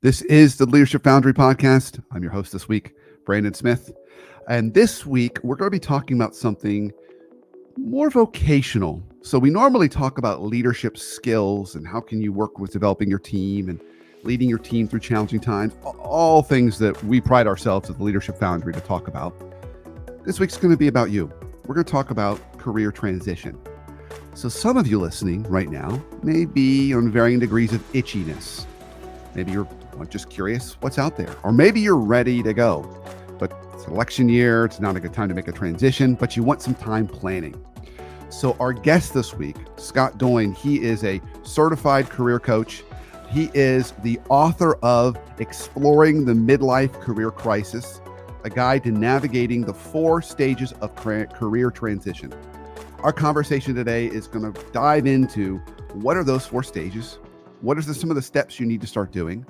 This is the Leadership Foundry podcast. I'm your host this week, Brandon Smith. And this week, we're going to be talking about something more vocational. So we normally talk about leadership skills and how can you work with developing your team and leading your team through challenging times, all things that we pride ourselves at the Leadership Foundry to talk about. This week's going to be about you. We're going to talk about career transition. So some of you listening right now may be on varying degrees of itchiness. Maybe you're just curious what's out there, or maybe you're ready to go, but it's election year. It's not a good time to make a transition, but you want some time planning. So our guest this week, Scott Doyne, he is a certified career coach. He is the author of Exploring the Midlife Career Crisis, a guide to navigating the 4 stages of career transition. Our conversation today is going to dive into what are those 4 stages? What are some of the steps you need to start doing?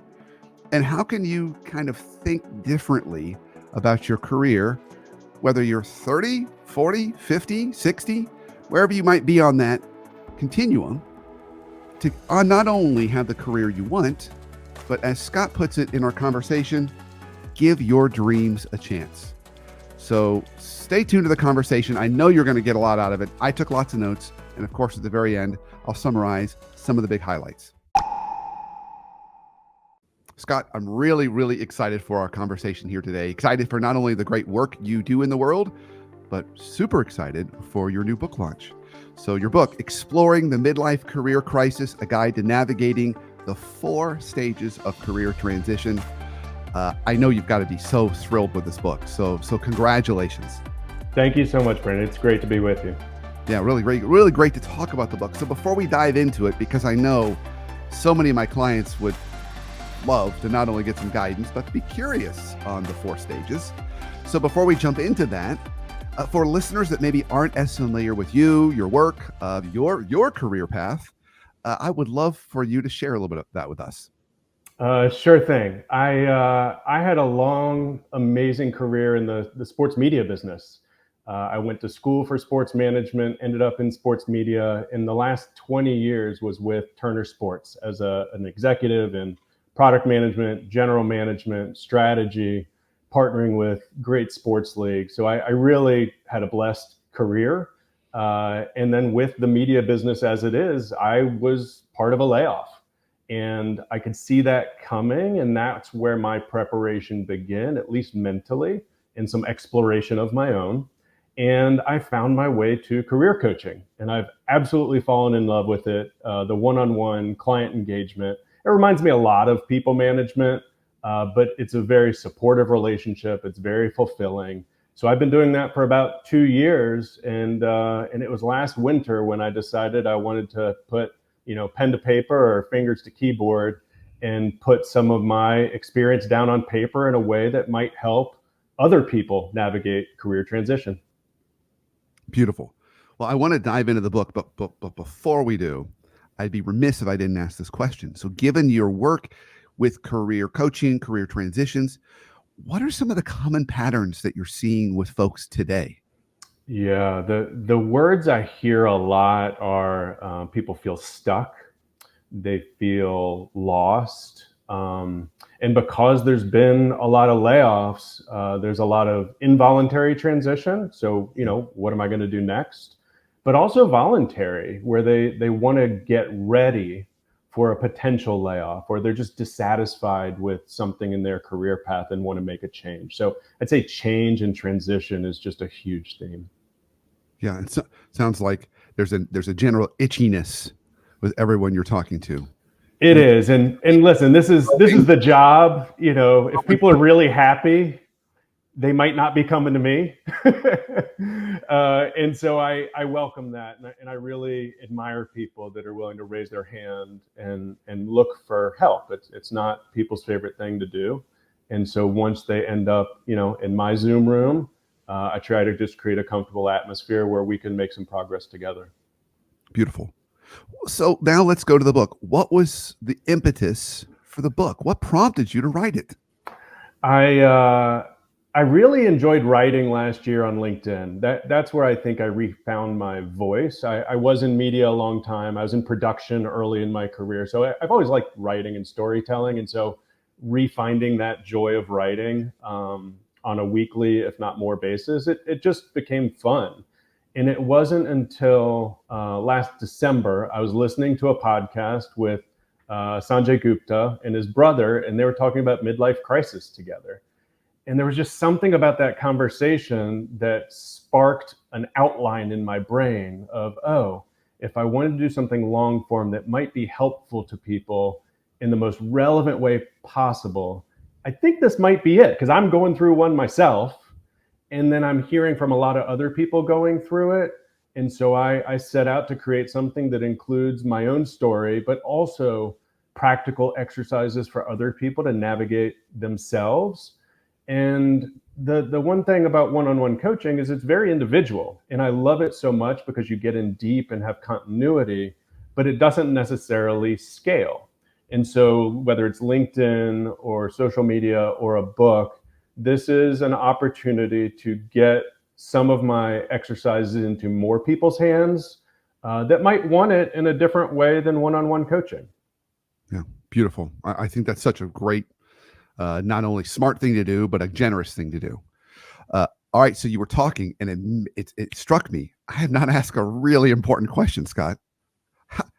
And how can you kind of think differently about your career, whether you're 30, 40, 50, 60, wherever you might be on that continuum, to not only have the career you want, but as Scott puts it in our conversation, give your dreams a chance. So stay tuned to the conversation. I know you're going to get a lot out of it. I took lots of notes. And of course, at the very end, I'll summarize some of the big highlights. Scott, I'm really, really excited for our conversation here today. Excited for not only the great work you do in the world, but super excited for your new book launch. So your book, Exploring the Midlife Career Crisis, a guide to navigating the 4 stages of career transition. I know you've got to be so thrilled with this book. So congratulations. Thank you so much, Brandon. It's great to be with you. Yeah, really great to talk about the book. So before we dive into it, because I know so many of my clients would love to not only get some guidance, but to be curious on the 4 stages. So before we jump into that, for listeners that maybe aren't as familiar with you, your work, your career path, I would love for you to share a little bit of that with us. Sure thing. I had a long, amazing career in the sports media business. I went to school for sports management, ended up in sports media. In the last 20 years was with Turner Sports as an executive in product management, general management, strategy, partnering with great sports leagues. So I really had a blessed career. And then with the media business as it is, I was part of a layoff. And I could see that coming. And that's where my preparation began, at least mentally, and some exploration of my own. And I found my way to career coaching. And I've absolutely fallen in love with it. The one-on-one client engagement. It reminds me a lot of people management, but it's a very supportive relationship. It's very fulfilling. So I've been doing that for about 2 years. And it was last winter when I decided I wanted to put pen to paper or fingers to keyboard and put some of my experience down on paper in a way that might help other people navigate career transition. Beautiful. Well, I want to dive into the book, but before we do, I'd be remiss if I didn't ask this question. So given your work with career coaching, career transitions, what are some of the common patterns that you're seeing with folks today? Yeah, the words I hear a lot are people feel stuck, they feel lost. And because there's been a lot of layoffs, there's a lot of involuntary transition. So, what am I going to do next? But also voluntary, where they want to get ready for a potential layoff, or they're just dissatisfied with something in their career path and want to make a change. So I'd say change and transition is just a huge theme. Yeah, it sounds like there's a general itchiness with everyone you're talking to. It is, and listen, this is the job. If people are really happy, they might not be coming to me. And so I welcome that. And I really admire people that are willing to raise their hand and look for help. It's not people's favorite thing to do. And so once they end up, in my Zoom room, I try to just create a comfortable atmosphere where we can make some progress together. Beautiful. So now let's go to the book. What was the impetus for the book? What prompted you to write it? I really enjoyed writing last year on LinkedIn. That's where I think I refound my voice. I was in media a long time. I was in production early in my career. So I've always liked writing and storytelling. And so refinding that joy of writing on a weekly, if not more basis, it just became fun. And it wasn't until last December, I was listening to a podcast with Sanjay Gupta and his brother, and they were talking about midlife crisis together. And there was just something about that conversation that sparked an outline in my brain of, oh, if I wanted to do something long form that might be helpful to people in the most relevant way possible, I think this might be it, because I'm going through one myself. And then I'm hearing from a lot of other people going through it. And so I set out to create something that includes my own story, but also practical exercises for other people to navigate themselves. And the one thing about one-on-one coaching is it's very individual. And I love it so much because you get in deep and have continuity, but it doesn't necessarily scale. And so whether it's LinkedIn or social media or a book, this is an opportunity to get some of my exercises into more people's hands that might want it in a different way than one-on-one coaching. Yeah, beautiful. I think that's such a great, not only smart thing to do, but a generous thing to do. All right, so you were talking, and it struck me. I have not asked a really important question, Scott.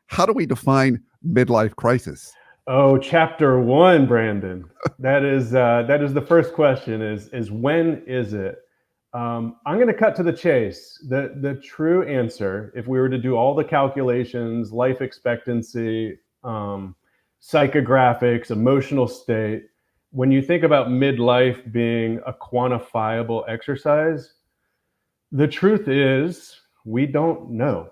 How do we define midlife crisis? Oh, chapter 1, Brandon. That is the first question. Is when is it? I'm going to cut to the chase. The true answer, if we were to do all the calculations, life expectancy, psychographics, emotional state, when you think about midlife being a quantifiable exercise, the truth is we don't know.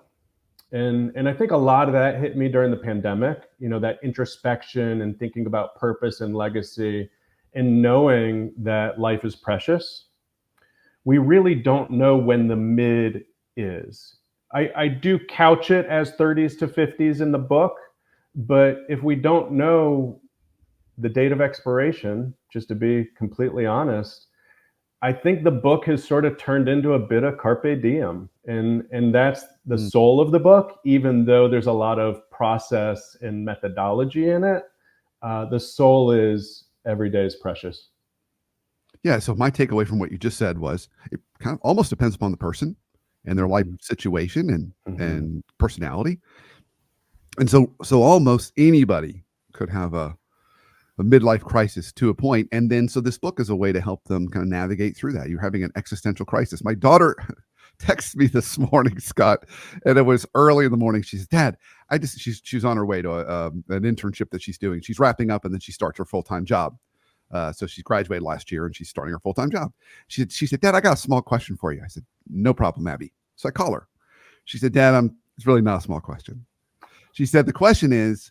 And I think a lot of that hit me during the pandemic, that introspection and thinking about purpose and legacy and knowing that life is precious. We really don't know when the mid is. I do couch it as 30s to 50s in the book, but if we don't know the date of expiration, just to be completely honest, I think the book has sort of turned into a bit of carpe diem, and that's the soul of the book. Even though there's a lot of process and methodology in it, the soul is every day is precious. Yeah. So my takeaway from what you just said was it kind of almost depends upon the person and their life situation and personality, and so almost anybody could have a midlife crisis to a point. And then, so this book is a way to help them kind of navigate through that. You're having an existential crisis. My daughter texted me this morning, Scott, and it was early in the morning. She says, Dad, she's on her way to an internship that she's doing. She's wrapping up and then she starts her full-time job. So she graduated last year and she's starting her full-time job. She said, Dad, I got a small question for you. I said, no problem, Abby. So I call her. She said, Dad, it's really not a small question. She said, the question is,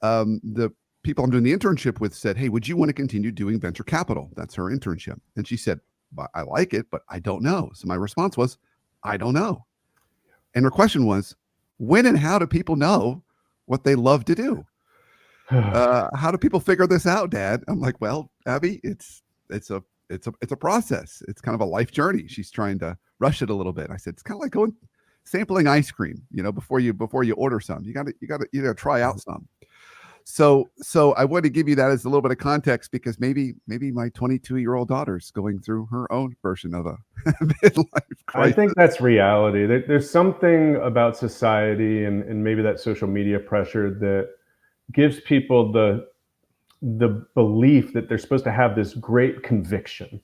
the people I'm doing the internship with said, hey, would you want to continue doing venture capital? That's her internship. And she said, I like it, but I don't know. So my response was, I don't know. And her question was, when and how do people know what they love to do? How do people figure this out, Dad? I'm like, well, Abby, it's a process. It's kind of a life journey. She's trying to rush it a little bit. I said, it's kind of like sampling ice cream, before you order some, you got to try out some. So I want to give you that as a little bit of context, because maybe my 22-year-old daughter's going through her own version of a midlife crisis. I think that's reality. There's something about society and maybe that social media pressure that gives people the belief that they're supposed to have this great conviction.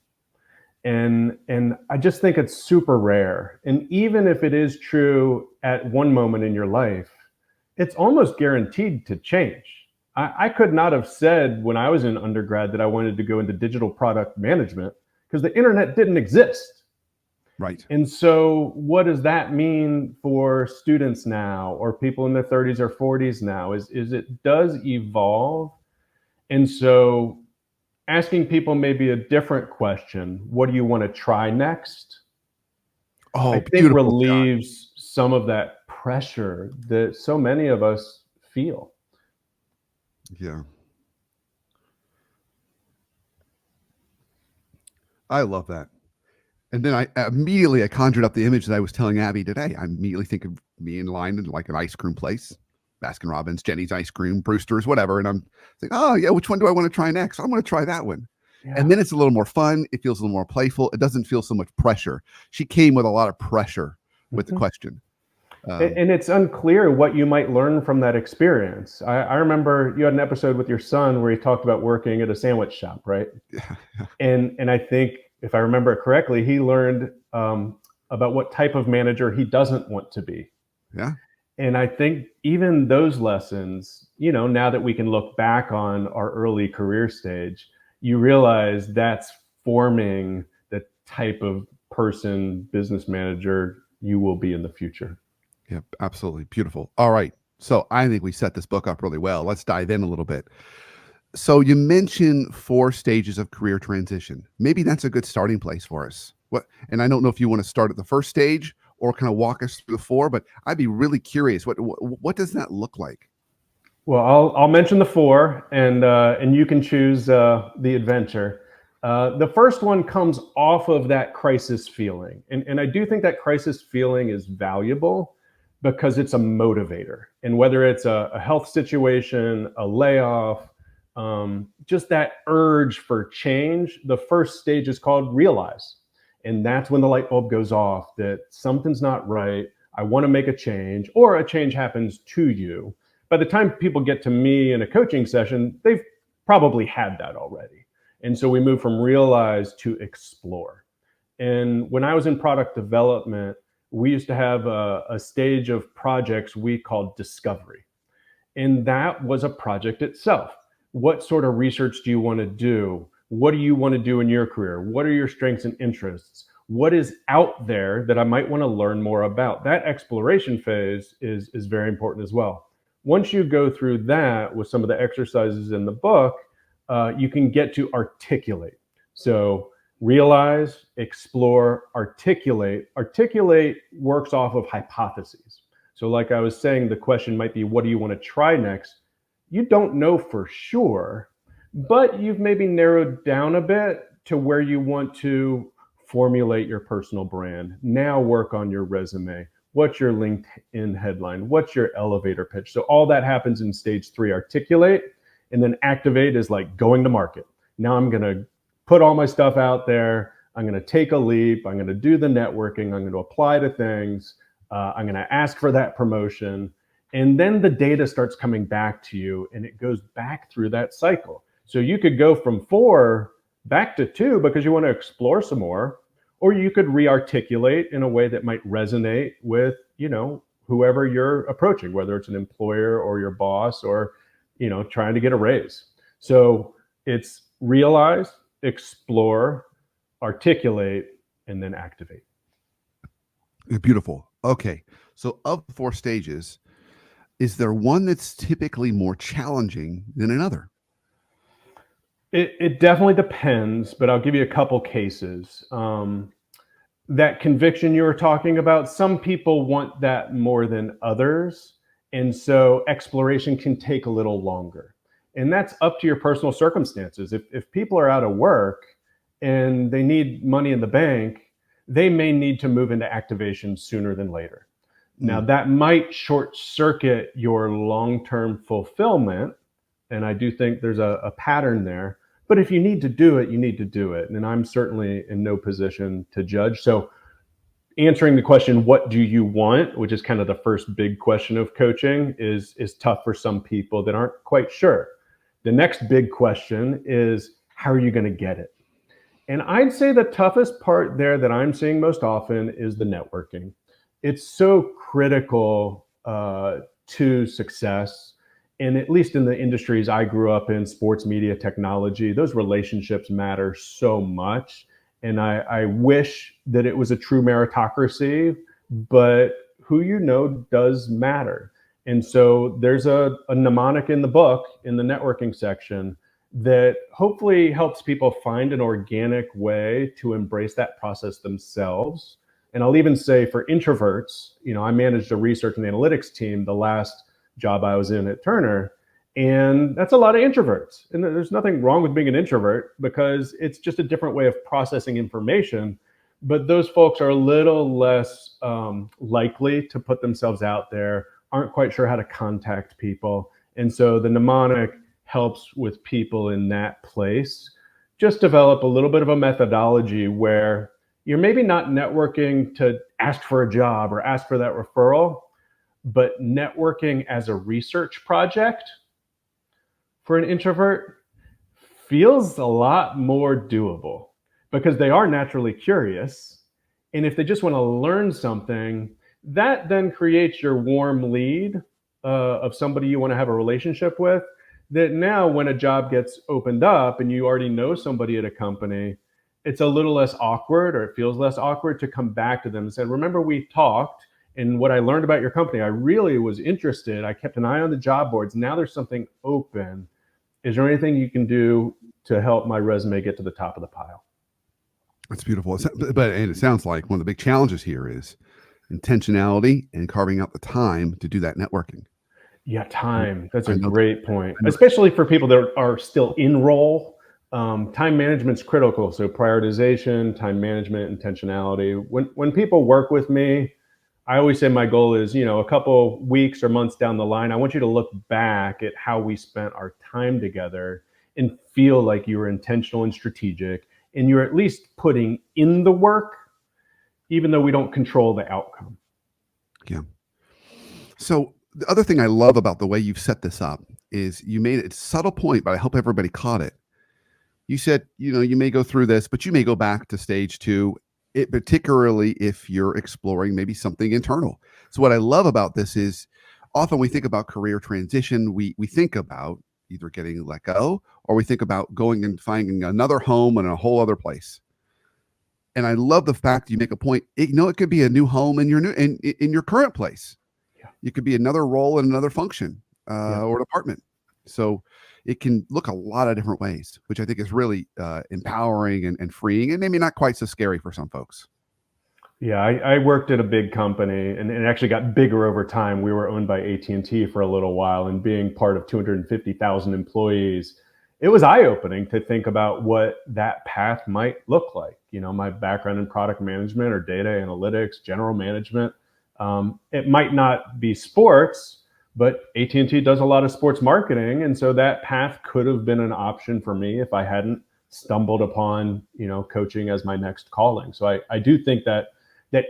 And I just think it's super rare. And even if it is true at one moment in your life, it's almost guaranteed to change. I could not have said when I was in undergrad that I wanted to go into digital product management because the internet didn't exist. Right. And so what does that mean for students now, or people in their 30s or 40s now, is it does evolve. And so asking people maybe a different question, what do you want to try next? I think relieves some of that pressure that so many of us feel. Yeah. I love that. And then I conjured up the image that I was telling Abby today. I immediately think of me in line in like an ice cream place, Baskin Robbins, Jenny's Ice Cream, Brewster's, whatever. And I'm like, oh yeah, which one do I want to try next? I'm going to try that one. Yeah. And then it's a little more fun. It feels a little more playful. It doesn't feel so much pressure. She came with a lot of pressure with the question. And it's unclear what you might learn from that experience. I remember you had an episode with your son where he talked about working at a sandwich shop, right? Yeah. And I think, if I remember it correctly, he learned about what type of manager he doesn't want to be. Yeah. And I think even those lessons, now that we can look back on our early career stage, you realize that's forming the type of person, business manager you will be in the future. Yeah, absolutely. Beautiful. All right. So I think we set this book up really well. Let's dive in a little bit. So you mentioned 4 stages of career transition. Maybe that's a good starting place for us. And I don't know if you want to start at the first stage or kind of walk us through the 4, but I'd be really curious. What does that look like? Well, I'll mention the 4, and you can choose the adventure. The first one comes off of that crisis feeling, and I do think that crisis feeling is valuable because it's a motivator. And whether it's a health situation, a layoff, just that urge for change, the first stage is called realize. And that's when the light bulb goes off that something's not right. I want to make a change, or a change happens to you. By the time people get to me in a coaching session, they've probably had that already. And so we move from realize to explore. And when I was in product development, we used to have a stage of projects we called discovery. And that was a project itself. What sort of research do you want to do? What do you want to do in your career? What are your strengths and interests? What is out there that I might want to learn more about? That exploration phase is very important as well. Once you go through that with some of the exercises in the book, you can get to articulate. So realize, explore, articulate. Articulate works off of hypotheses. So like I was saying, the question might be, what do you want to try next? You don't know for sure, but you've maybe narrowed down a bit to where you want to formulate your personal brand. Now work on your resume. What's your LinkedIn headline? What's your elevator pitch? So all that happens in stage 3, articulate. And then activate is like going to market. Now I'm going to put all my stuff out there. I'm going to take a leap. I'm going to do the networking. I'm going to apply to things. I'm going to ask for that promotion. And then the data starts coming back to you, and it goes back through that cycle. So you could go from 4 back to 2 because you want to explore some more, or you could re-articulate in a way that might resonate with, whoever you're approaching, whether it's an employer or your boss or, trying to get a raise. So it's realize, explore, articulate, and then activate. Beautiful. Okay. So of the 4 stages, is there one that's typically more challenging than another? It definitely depends, but I'll give you a couple cases. That conviction you were talking about, some people want that more than others. And so exploration can take a little longer. And that's up to your personal circumstances. If people are out of work and they need money in the bank, they may need to move into activation sooner than later. Now, that might short circuit your long-term fulfillment. And I do think there's a pattern there. But if you need to do it, you need to do it. And I'm certainly in no position to judge. So answering the question, what do you want, which is kind of the first big question of coaching, is tough for some people that aren't quite sure. The next big question is, how are you going to get it? And I'd say the toughest part there that I'm seeing most often is the networking. It's so critical to success. And at least in the industries I grew up in, sports media, technology, those relationships matter so much. And I wish that it was a true meritocracy, but who you know does matter. And so there's a mnemonic in the book, in the networking section, that hopefully helps people find an organic way to embrace that process themselves. And I'll even say for introverts, I managed a research and analytics team the last job I was in at Turner. And that's a lot of introverts. And there's nothing wrong with being an introvert because it's just a different way of processing information. But those folks are a little less likely to put themselves out there aren't quite sure how to contact people. And so the mnemonic helps with people in that place. Just develop a little bit of a methodology where you're maybe not networking to ask for a job or ask for that referral, but networking as a research project for an introvert feels a lot more doable because they are naturally curious. And if they just want to learn something, that then creates your warm lead of somebody you want to have a relationship with. That now, when a job gets opened up and you already know somebody at a company, it's a little less awkward, or it feels less awkward to come back to them and say, remember, we talked and what I learned about your company, I really was interested. I kept an eye on the job boards. Now there's something open. Is there anything you can do to help my resume get to the top of the pile? That's beautiful. But and it sounds like one of the big challenges here is intentionality and carving out the time to do that networking. Yeah, time. That's I a know, great point, especially for people that are still in role. Time management's critical. So prioritization, time management, intentionality. When people work with me, I always say my goal is, a couple weeks or months down the line, I want you to look back at how we spent our time together and feel like you were intentional and strategic, and you're at least putting in the work, even though we don't control the outcome. Yeah. So the other thing I love about the way you've set this up is you made it a subtle point, but I hope everybody caught it. You said, you may go through this, but you may go back to stage two, particularly if you're exploring maybe something internal. So what I love about this is often we think about career transition. We think about either getting let go, or we think about going and finding another home in a whole other place. And I love the fact you make a point. It could be a new home in your in your current place. Yeah. It could be another role in another function or department. So it can look a lot of different ways, which I think is really empowering and freeing, and maybe not quite so scary for some folks. Yeah, I worked at a big company, and it actually got bigger over time. We were owned by AT&T for a little while, and being part of 250,000 employees, it was eye-opening to think about what that path might look like. My background in product management or data analytics, general management, it might not be sports, but AT&T does a lot of sports marketing, and so that path could have been an option for me if I hadn't stumbled upon, coaching as my next calling. So I do think that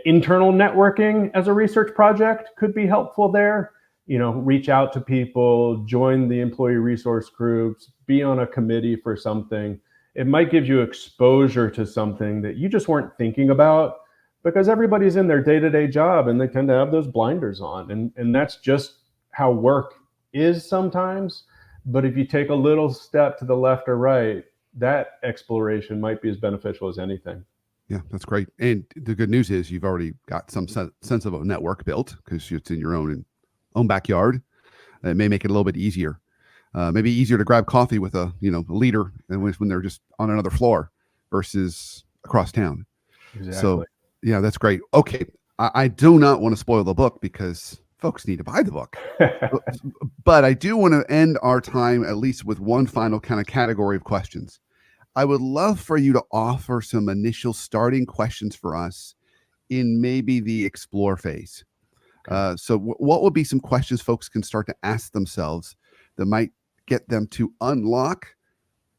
internal networking as a research project could be helpful there. Reach out to people, join the employee resource groups, be on a committee for something. It might give you exposure to something that you just weren't thinking about, because everybody's in their day-to-day job and they tend to have those blinders on. And that's just how work is sometimes. But if you take a little step to the left or right, that exploration might be as beneficial as anything. Yeah, that's great. And the good news is you've already got some sense of a network built because it's in your own backyard. It may make it a little bit easier. Maybe easier to grab coffee with a leader than when they're just on another floor versus across town. Exactly. So yeah, that's great. Okay, I do not want to spoil the book because folks need to buy the book. But I do want to end our time at least with one final kind of category of questions. I would love for you to offer some initial starting questions for us in maybe the explore phase. Okay. So what would be some questions folks can start to ask themselves that might get them to unlock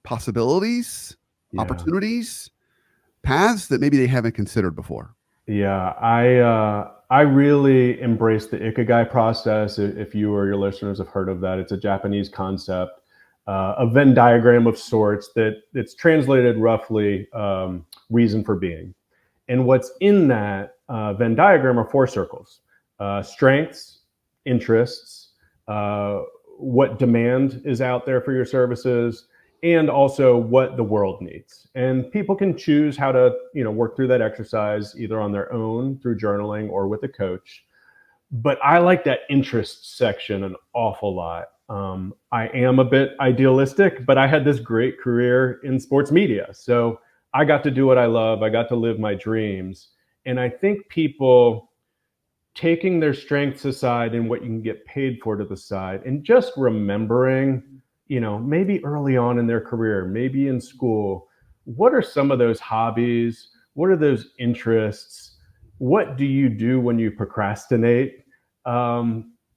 possibilities, opportunities, paths that maybe they haven't considered before? Yeah, I really embrace the Ikigai process. If you or your listeners have heard of that, it's a Japanese concept, a Venn diagram of sorts that's translated roughly reason for being. And what's in that Venn diagram are four circles: strengths, interests, what demand is out there for your services, and also what the world needs. And people can choose how to, work through that exercise either on their own through journaling or with a coach. But I like that interest section an awful lot. I am a bit idealistic, but I had this great career in sports media. So I got to do what I love. I got to live my dreams. And I think people taking their strengths aside and what you can get paid for to the side, and just remembering, maybe early on in their career, maybe in school, what are some of those hobbies? What are those interests? What do you do when you procrastinate?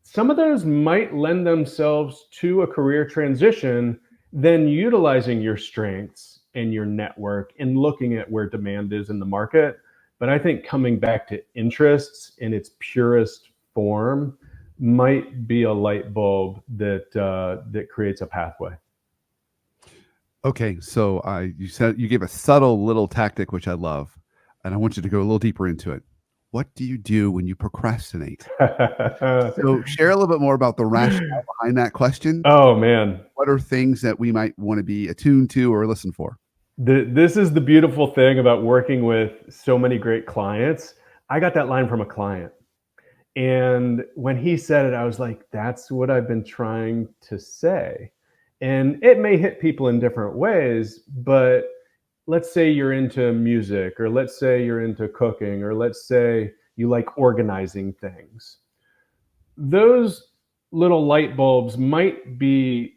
Some of those might lend themselves to a career transition, then utilizing your strengths and your network and looking at where demand is in the market. But I think coming back to interests in its purest form might be a light bulb that creates a pathway. Okay, so you said you gave a subtle little tactic, which I love, and I want you to go a little deeper into it. What do you do when you procrastinate? So share a little bit more about the rationale behind that question. Oh man, What are things that we might want to be attuned to or listen for? this is the beautiful thing about working with so many great clients. I got that line from a client. And when he said it, I was like, that's what I've been trying to say. And it may hit people in different ways, but let's say you're into music, or let's say you're into cooking, or let's say you like organizing things. Those little light bulbs might be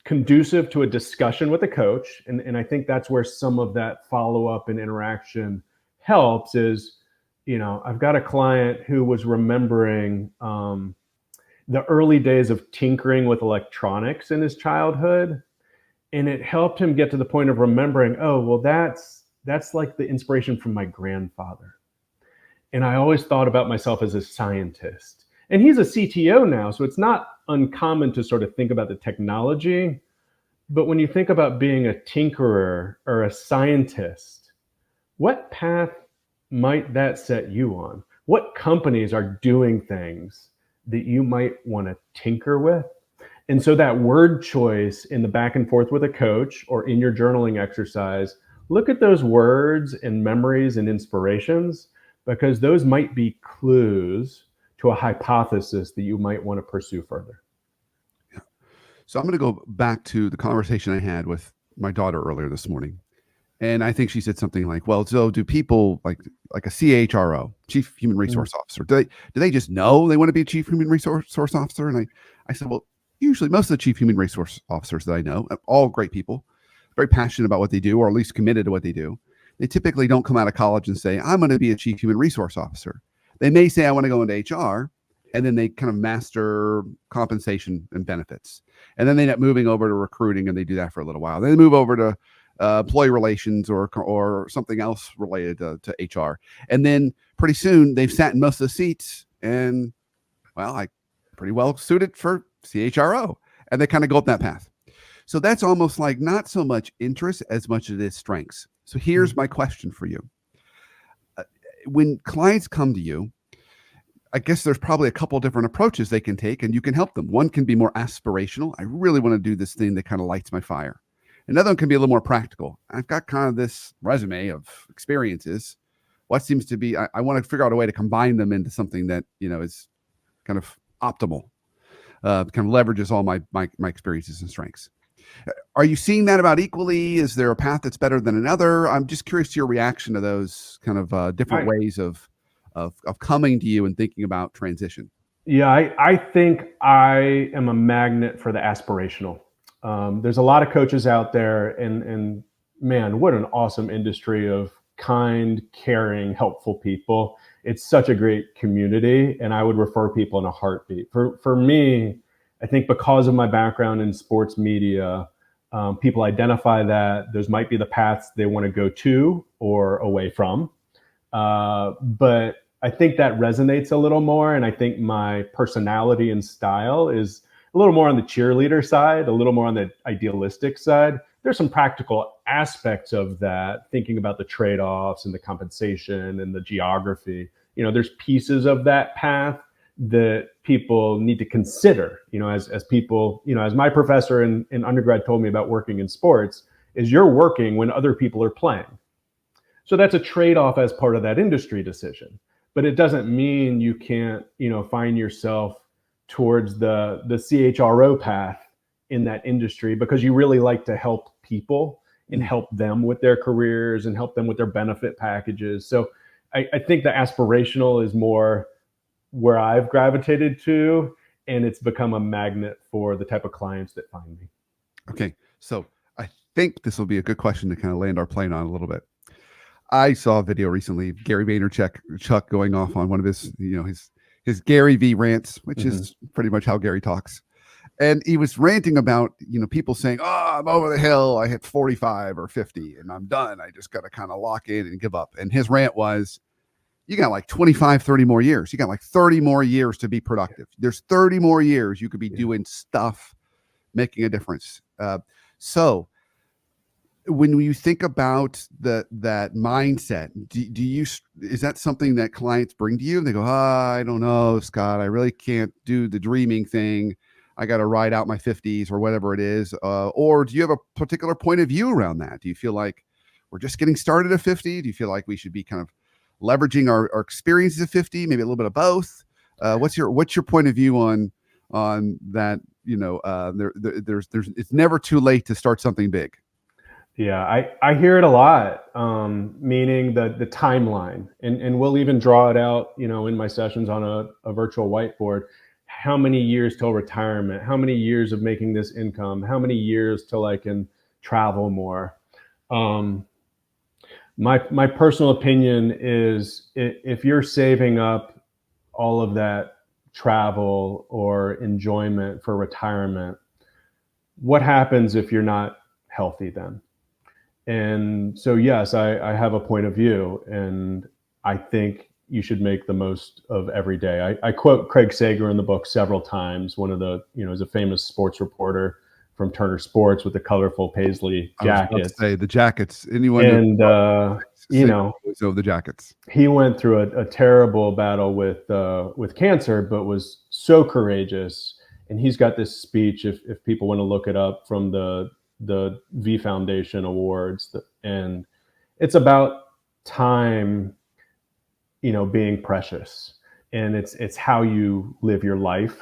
conducive to a discussion with a coach. And I think that's where some of that follow up and interaction helps is, I've got a client who was remembering the early days of tinkering with electronics in his childhood. And it helped him get to the point of remembering, oh, well, that's like the inspiration from my grandfather. And I always thought about myself as a scientist. And he's a CTO now, so it's not uncommon to sort of think about the technology. But when you think about being a tinkerer or a scientist, what path might that set you on? What companies are doing things that you might want to tinker with? And so that word choice in the back and forth with a coach or in your journaling exercise, look at those words and memories and inspirations, because those might be clues to a hypothesis that you might want to pursue further. Yeah. So I'm going to go back to the conversation I had with my daughter earlier this morning. And I think she said something like, well, so do people like a CHRO, Chief Human Resource Officer, do they just know they want to be a Chief Human Resource Officer? And I said, well, usually most of the Chief Human Resource Officers that I know, all great people, very passionate about what they do, or at least committed to what they do. They typically don't come out of college and say, I'm going to be a Chief Human Resource Officer. They may say, I want to go into HR, and then they kind of master compensation and benefits. And then they end up moving over to recruiting, and they do that for a little while. Then they move over to employee relations or something else related to HR. And then pretty soon they've sat in most of the seats and, well, I pretty well suited for CHRO. And they kind of go up that path. So that's almost like not so much interest as much as it is strengths. So here's my question for you. When clients come to you, I guess there's probably a couple different approaches they can take and you can help them. One can be more aspirational. I really want to do this thing that kind of lights my fire. Another one can be a little more practical. I've got kind of this resume of experiences. What seems to be, I want to figure out a way to combine them into something that, is kind of optimal, kind of leverages all my experiences and strengths. Are you seeing that about equally? Is there a path that's better than another? I'm just curious to your reaction to those kind of different ways of coming to you and thinking about transition. Yeah, I think I am a magnet for the aspirational. There's a lot of coaches out there, and man, what an awesome industry of kind, caring, helpful people. It's such a great community, and I would refer people in a heartbeat. For me, I think because of my background in sports media, people identify that those might be the paths they want to go to or away from. But I think that resonates a little more, and I think my personality and style is a little more on the cheerleader side, a little more on the idealistic side. There's some practical aspects of that, thinking about the trade-offs and the compensation and the geography. There's pieces of that path that people need to consider, as people, as my professor in undergrad told me about working in sports, is you're working when other people are playing. So that's a trade-off as part of that industry decision. But it doesn't mean you can't, find yourself towards the CHRO path in that industry because you really like to help people and help them with their careers and help them with their benefit packages. So I think the aspirational is more where I've gravitated to, and it's become a magnet for the type of clients that find me. Okay. So I think this will be a good question to kind of land our plane on a little bit. I saw a video recently of Gary Vaynerchuk going off on one of his his Gary V rants, which Mhm. is pretty much how Gary talks. And he was ranting about, people saying, oh, I'm over the hill. I hit 45 or 50 and I'm done. I just got to kind of lock in and give up. And his rant was, you got like 25, 30 more years. You got like 30 more years to be productive. There's 30 more years you could be doing stuff, making a difference. So when you think about that mindset, is that something that clients bring to you? And they go, I don't know, Scott, I really can't do the dreaming thing. I got to ride out my 50s or whatever it is. Or do you have a particular point of view around that? Do you feel like we're just getting started at 50? Do you feel like we should be kind of leveraging our experiences at 50, maybe a little bit of both? What's your point of view on that? There's it's never too late to start something big. Yeah, I hear it a lot, meaning the timeline, and we'll even draw it out, in my sessions on a virtual whiteboard. How many years till retirement? How many years of making this income? How many years till I can travel more? My personal opinion is, if you're saving up all of that travel or enjoyment for retirement, what happens if you're not healthy then? And so, yes, I have a point of view, and I think you should make the most of every day. I quote Craig Sager in the book several times. One of the, is a famous sports reporter from Turner Sports with the colorful paisley jackets. I was about to say the jackets. Anyone and the jackets. He went through a terrible battle with cancer, but was so courageous. And he's got this speech, if people want to look it up, from the V Foundation Awards, and it's about time, being precious, and it's how you live your life.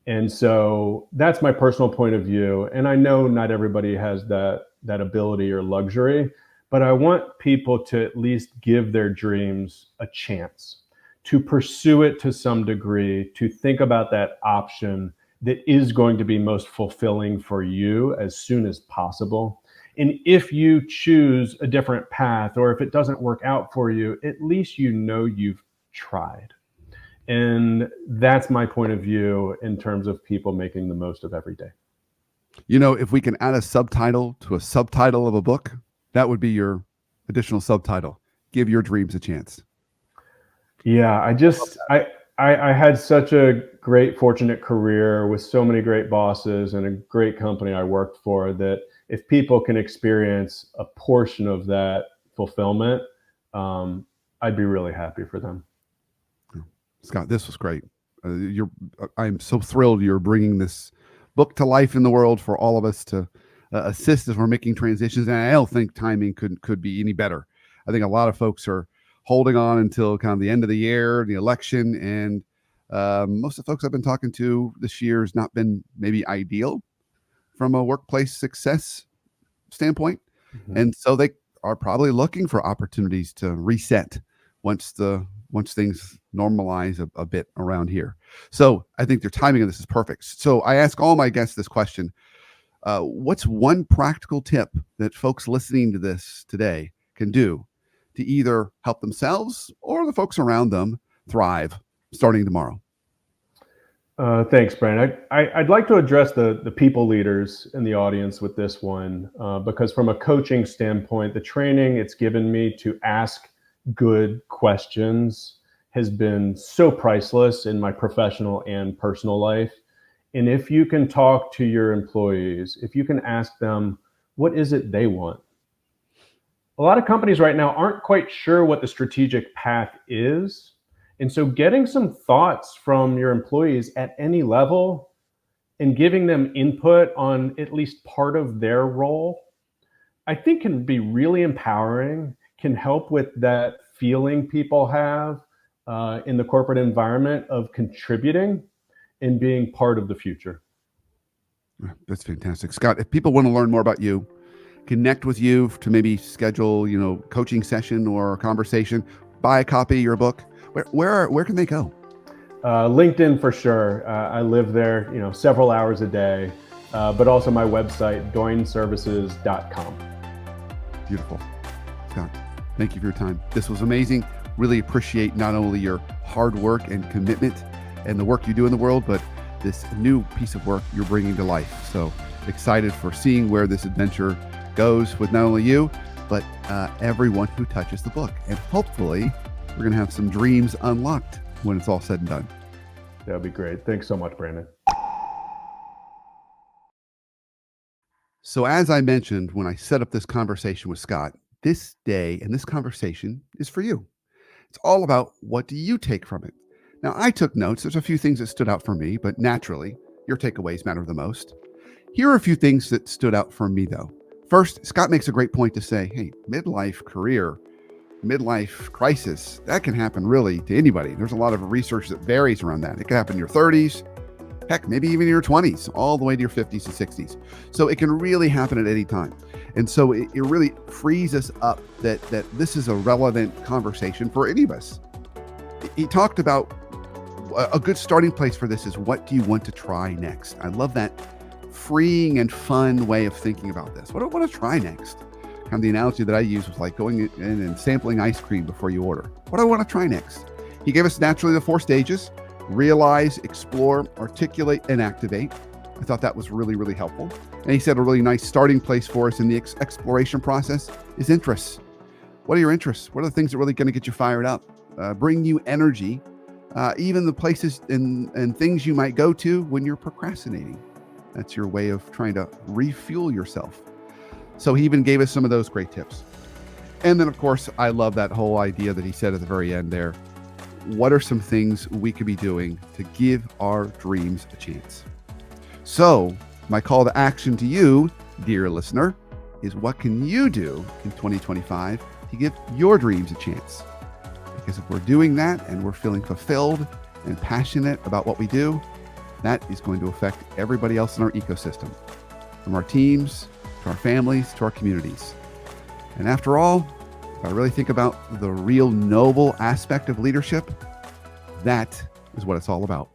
And so that's my personal point of view. And I know not everybody has that ability or luxury, but I want people to at least give their dreams a chance, to pursue it to some degree, to think about that option that is going to be most fulfilling for you as soon as possible. And if you choose a different path, or if it doesn't work out for you, at least you've tried. And that's my point of view in terms of people making the most of every day. If we can add a subtitle to a subtitle of a book, that would be your additional subtitle. Give your dreams a chance. Yeah, I had such a great, fortunate career with so many great bosses and a great company I worked for, that if people can experience a portion of that fulfillment, I'd be really happy for them. Scott, this was great. I'm so thrilled you're bringing this book to life in the world for all of us to assist as we're making transitions. And I don't think timing could be any better. I think a lot of folks are holding on until kind of the end of the year, the election, and most of the folks I've been talking to this year has not been maybe ideal from a workplace success standpoint. Mm-hmm. And so they are probably looking for opportunities to reset once things normalize a bit around here. So I think their timing of this is perfect. So I ask all my guests this question. What's one practical tip that folks listening to this today can do to either help themselves or the folks around them thrive starting tomorrow? Thanks, Brian. I'd like to address the people leaders in the audience with this one, because from a coaching standpoint, the training it's given me to ask good questions has been so priceless in my professional and personal life. And if you can talk to your employees, if you can ask them, what is it they want? A lot of companies right now aren't quite sure what the strategic path is. And so getting some thoughts from your employees at any level and giving them input on at least part of their role, I think can be really empowering, can help with that feeling people have in the corporate environment of contributing and being part of the future. That's fantastic. Scott, if people want to learn more about you, connect with you to maybe schedule, coaching session or a conversation, buy a copy of your book, where can they go? LinkedIn for sure. I live there, several hours a day, but also my website, doyneservices.com. Beautiful. Scott, thank you for your time. This was amazing. Really appreciate not only your hard work and commitment and the work you do in the world, but this new piece of work you're bringing to life. So excited for seeing where this adventure goes with not only you, but everyone who touches the book. And hopefully we're going to have some dreams unlocked when it's all said and done. That'd be great. Thanks so much, Brandon. So as I mentioned, when I set up this conversation with Scott, this day and this conversation is for you. It's all about, what do you take from it? Now, I took notes. There's a few things that stood out for me, but naturally, your takeaways matter the most. Here are a few things that stood out for me, though. First, Scott makes a great point to say, hey, midlife crisis, that can happen really to anybody. There's a lot of research that varies around that. It can happen in your 30s, heck, maybe even in your 20s, all the way to your 50s and 60s. So it can really happen at any time. And so it really frees us up that this is a relevant conversation for any of us. He talked about a good starting place for this is, what do you want to try next? I love that freeing and fun way of thinking about this. What do I want to try next? Kind of the analogy that I use was like going in and sampling ice cream before you order. What do I want to try next? He gave us naturally the 4 stages: realize, explore, articulate, and activate. I thought that was really, really helpful. And he said a really nice starting place for us in the exploration process is interests. What are your interests? What are the things that are really going to get you fired up, bring you energy, even the places and things you might go to when you're procrastinating? That's your way of trying to refuel yourself. So he even gave us some of those great tips. And then, of course, I love that whole idea that he said at the very end there. What are some things we could be doing to give our dreams a chance? So my call to action to you, dear listener, is, what can you do in 2025 to give your dreams a chance? Because if we're doing that and we're feeling fulfilled and passionate about what we do, that is going to affect everybody else in our ecosystem, from our teams to our families to our communities. And after all, if I really think about the real noble aspect of leadership, that is what it's all about.